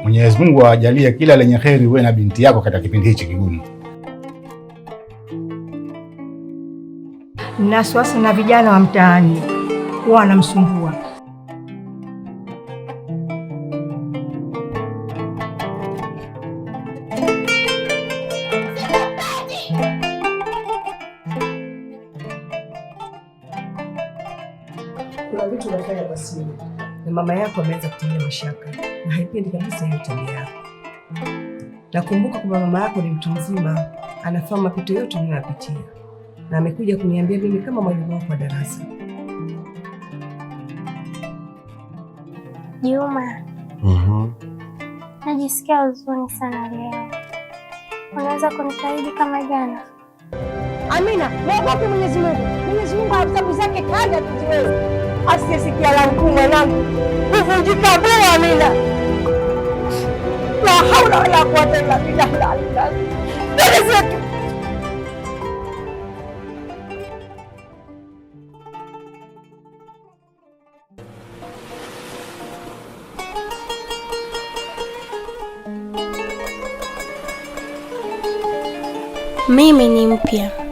Mwenyezi Mungu awajalie kila lenye kheri wewe na binti yako katika kipindi hichi kigumu. Na wasiwasi na vijana wa mtaani huwa wanamsumbua. Kuna vitu unafanya kwa siri na mama yako ameanza kutilia mashaka na haipendi kabisa hiyo tabia yako. Nakumbuka kwamba mama yako ni mtu mzima, anafahamu mapito yote unayopitia na amekuja kuniambia mimi kama mwalimu wako wa darasa. Juma, najisikia huzuni sana leo. Unaweza kunifaidi kama jana? Amina, mwogope Mwenyezi Mungu. Mwenyezi Mungu hatabu zake kanda tuziwewe. Asiyesikia la mkuu mwanangu kuvunjika bure. Amina, la haula wala quwwata illa billah. Mbele zetu mimi ni mpya.